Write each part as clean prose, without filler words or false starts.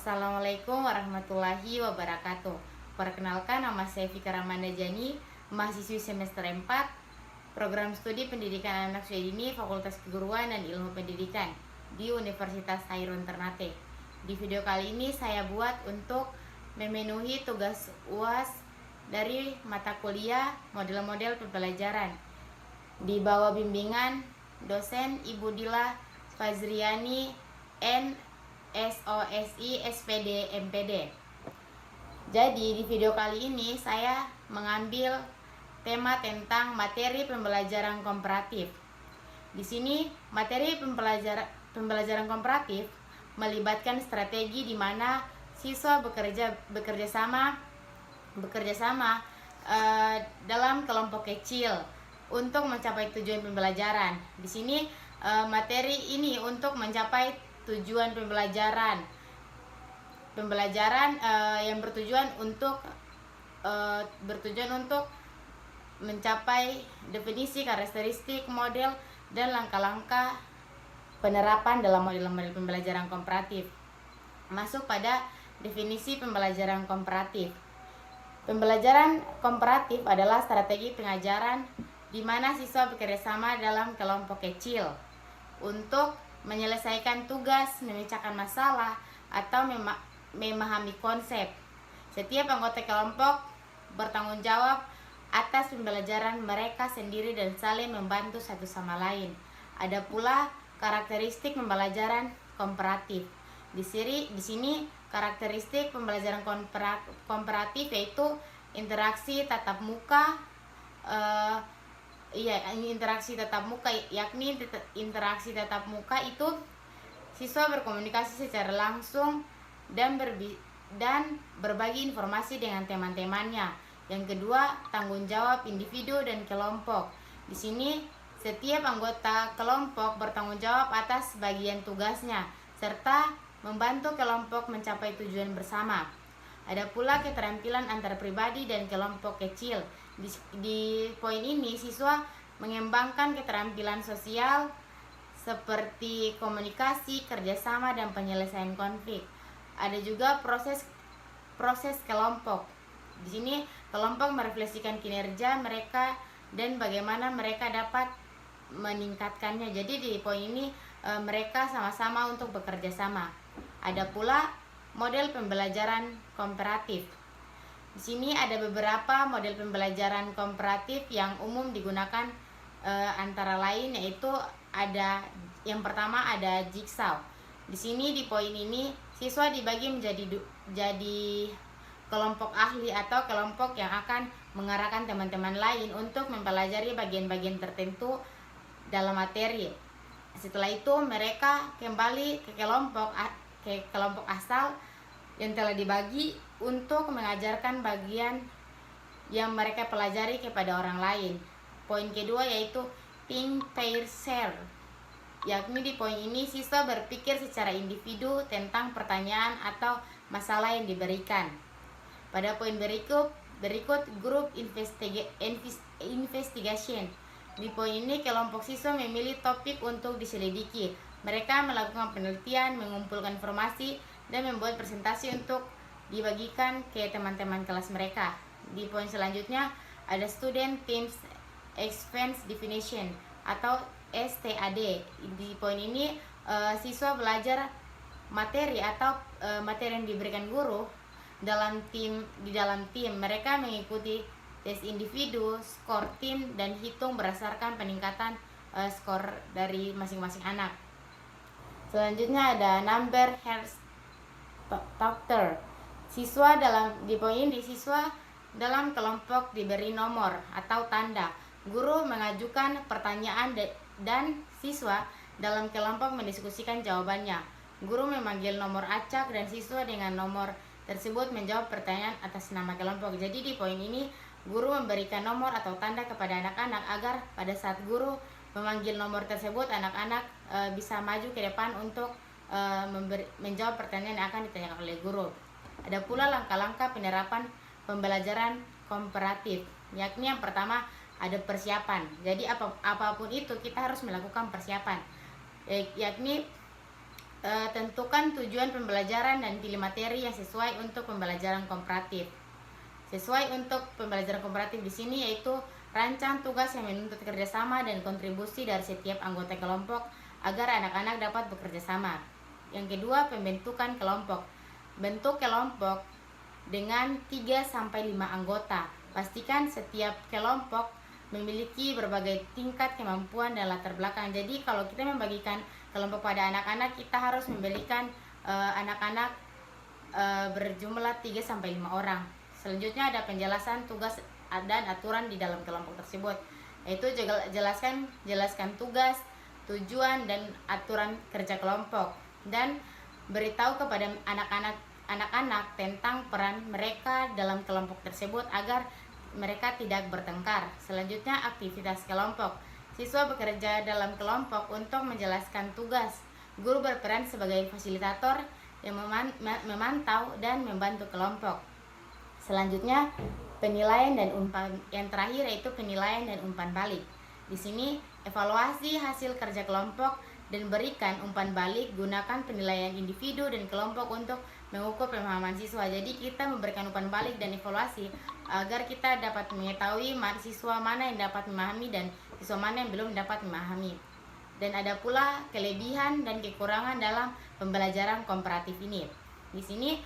Assalamualaikum warahmatullahi wabarakatuh. Perkenalkan, nama saya Fika Ramanda Jani, mahasiswi semester 4, program studi pendidikan anak usia dini, Fakultas Keguruan dan Ilmu Pendidikan di Universitas Hairun Ternate. Di video kali ini saya buat untuk memenuhi tugas UAS dari mata kuliah model-model pembelajaran di bawah bimbingan dosen Ibu Dila Fazriani NSOSI SPD MPD. Jadi di video kali ini saya mengambil tema tentang materi pembelajaran komparatif. Di sini materi pembelajaran komparatif melibatkan strategi di mana siswa bekerja sama dalam kelompok kecil untuk mencapai tujuan pembelajaran. Di sini materi ini untuk mencapai tujuan pembelajaran yang bertujuan untuk mencapai definisi, karakteristik, model, dan langkah-langkah penerapan dalam model-model pembelajaran komparatif. Masuk pada definisi pembelajaran komparatif. Pembelajaran komparatif adalah strategi pengajaran di mana siswa bekerjasama dalam kelompok kecil untuk menyelesaikan tugas, memecahkan masalah, atau memahami konsep. Setiap anggota kelompok bertanggung jawab atas pembelajaran mereka sendiri dan saling membantu satu sama lain. Ada pula karakteristik pembelajaran komparatif. Di sini karakteristik pembelajaran komparatif yaitu interaksi tatap muka. Interaksi tatap muka, yakni interaksi tatap muka itu siswa berkomunikasi secara langsung dan berbagi informasi dengan teman-temannya. Yang kedua, tanggung jawab individu dan kelompok. Di sini setiap anggota kelompok bertanggung jawab atas bagian tugasnya serta membantu kelompok mencapai tujuan bersama. Ada pula keterampilan antar pribadi dan kelompok kecil. Di poin ini siswa mengembangkan keterampilan sosial seperti komunikasi, kerjasama, dan penyelesaian konflik. Ada juga proses kelompok. Di sini kelompok merefleksikan kinerja mereka dan bagaimana mereka dapat meningkatkannya. Jadi di poin ini mereka sama-sama untuk bekerja sama. Ada pula model pembelajaran komparatif. Di sini ada beberapa model pembelajaran komparatif yang umum digunakan, antara lain yaitu yang pertama ada jigsaw. Di sini di poin ini siswa dibagi menjadi kelompok ahli atau kelompok yang akan mengarahkan teman-teman lain untuk mempelajari bagian-bagian tertentu dalam materi. Setelah itu mereka kembali ke kelompok asal yang telah dibagi untuk mengajarkan bagian yang mereka pelajari kepada orang lain. Poin kedua yaitu think, pair, share, yakni di poin ini siswa berpikir secara individu tentang pertanyaan atau masalah yang diberikan. Pada poin berikut group investigation. Di poin ini kelompok siswa memilih topik untuk diselidiki. Mereka melakukan penelitian, mengumpulkan informasi, dan membuat presentasi untuk dibagikan ke teman-teman kelas mereka. Di poin selanjutnya ada student themes expense definition atau STAD. Di poin ini siswa belajar materi atau materi yang diberikan guru di dalam tim. Mereka mengikuti tes individu, skor tim, dan hitung berdasarkan peningkatan skor dari masing-masing anak. Selanjutnya ada number heads factor. Di poin ini siswa dalam kelompok diberi nomor atau tanda. Guru mengajukan pertanyaan dan siswa dalam kelompok mendiskusikan jawabannya. Guru memanggil nomor acak dan siswa dengan nomor tersebut menjawab pertanyaan atas nama kelompok. Jadi di poin ini guru memberikan nomor atau tanda kepada anak-anak agar pada saat guru memanggil nomor tersebut anak-anak bisa maju ke depan untuk menjawab pertanyaan yang akan ditanyakan oleh guru. Ada pula langkah-langkah penerapan pembelajaran komparatif, yakni yang pertama ada persiapan. Jadi apapun itu kita harus melakukan persiapan, yakni tentukan Tentukan tujuan pembelajaran dan pilih materi yang sesuai untuk pembelajaran komparatif. Sesuai untuk pembelajaran komparatif di sini yaitu rancang tugas yang menuntut kerjasama dan kontribusi dari setiap anggota kelompok agar anak-anak dapat bekerja sama. Yang kedua, pembentukan kelompok. Bentuk kelompok dengan 3-5 anggota. Pastikan setiap kelompok memiliki berbagai tingkat kemampuan dan latar belakang. Jadi kalau kita membagikan kelompok pada anak-anak, kita harus memberikan anak-anak berjumlah 3-5 orang. Selanjutnya ada penjelasan tugas dan aturan di dalam kelompok tersebut, yaitu jelaskan tugas, tujuan dan aturan kerja kelompok, dan beritahu kepada anak-anak tentang peran mereka dalam kelompok tersebut agar mereka tidak bertengkar. Selanjutnya aktivitas kelompok. Siswa bekerja dalam kelompok untuk menjelaskan tugas. Guru berperan sebagai fasilitator yang memantau dan membantu kelompok. Selanjutnya penilaian dan umpan. Yang terakhir yaitu penilaian dan umpan balik. Di sini evaluasi hasil kerja kelompok dan berikan umpan balik. Gunakan penilaian individu dan kelompok untuk mengukur pemahaman siswa. Jadi kita memberikan umpan balik dan evaluasi agar kita dapat mengetahui siswa mana yang dapat memahami dan siswa mana yang belum dapat memahami. Dan ada pula kelebihan dan kekurangan dalam pembelajaran komparatif ini. Di sini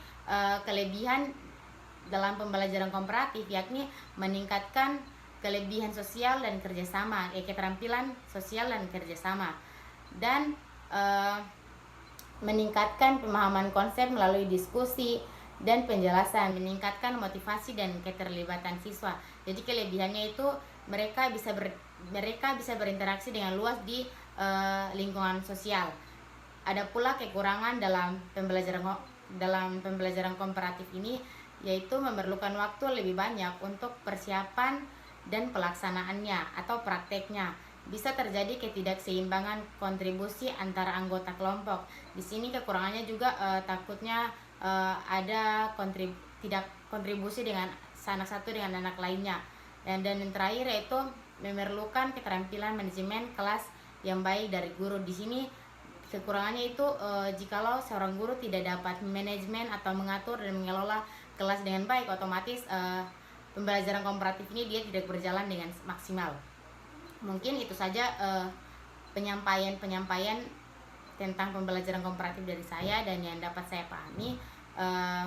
kelebihan dalam pembelajaran komparatif yakni meningkatkan kelebihan sosial dan kerjasama, keterampilan sosial dan kerjasama, dan meningkatkan pemahaman konsep melalui diskusi dan penjelasan, meningkatkan motivasi dan keterlibatan siswa. Jadi kelebihannya itu mereka bisa berinteraksi dengan luas di lingkungan sosial. Ada pula kekurangan dalam pembelajaran komparatif ini, yaitu memerlukan waktu lebih banyak untuk persiapan dan pelaksanaannya atau prakteknya. Bisa terjadi ketidakseimbangan kontribusi antara anggota kelompok. Di sini kekurangannya juga takutnya ada tidak kontribusi dengan anak satu dengan anak lainnya. Dan yang terakhir yaitu memerlukan keterampilan manajemen kelas yang baik dari guru. Di sini kekurangannya itu jikalau seorang guru tidak dapat manajemen atau mengatur dan mengelola kelas dengan baik, otomatis pembelajaran komparatif ini dia tidak berjalan dengan maksimal. Mungkin itu saja penyampaian tentang pembelajaran komparatif dari saya dan yang dapat saya pahami.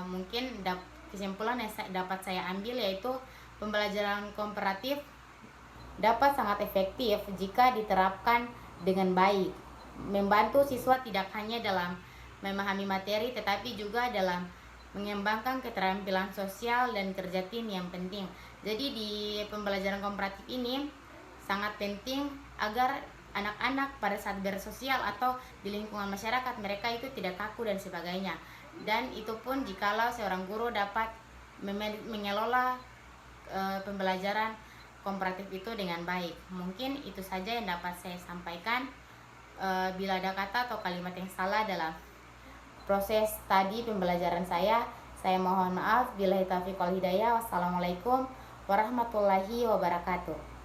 Mungkin kesimpulan yang dapat saya ambil yaitu pembelajaran komparatif dapat sangat efektif jika diterapkan dengan baik, membantu siswa tidak hanya dalam memahami materi tetapi juga dalam mengembangkan keterampilan sosial dan kerja tim yang penting. Jadi di pembelajaran komparatif ini sangat penting agar anak-anak pada saat bersosial atau di lingkungan masyarakat mereka itu tidak kaku dan sebagainya. Dan itu pun jikalau seorang guru dapat mengelola pembelajaran komparatif itu dengan baik. Mungkin itu saja yang dapat saya sampaikan. Bila ada kata atau kalimat yang salah dalam proses tadi pembelajaran saya mohon maaf. Billahi taufiq wal hidayah. Wassalamualaikum warahmatullahi wabarakatuh.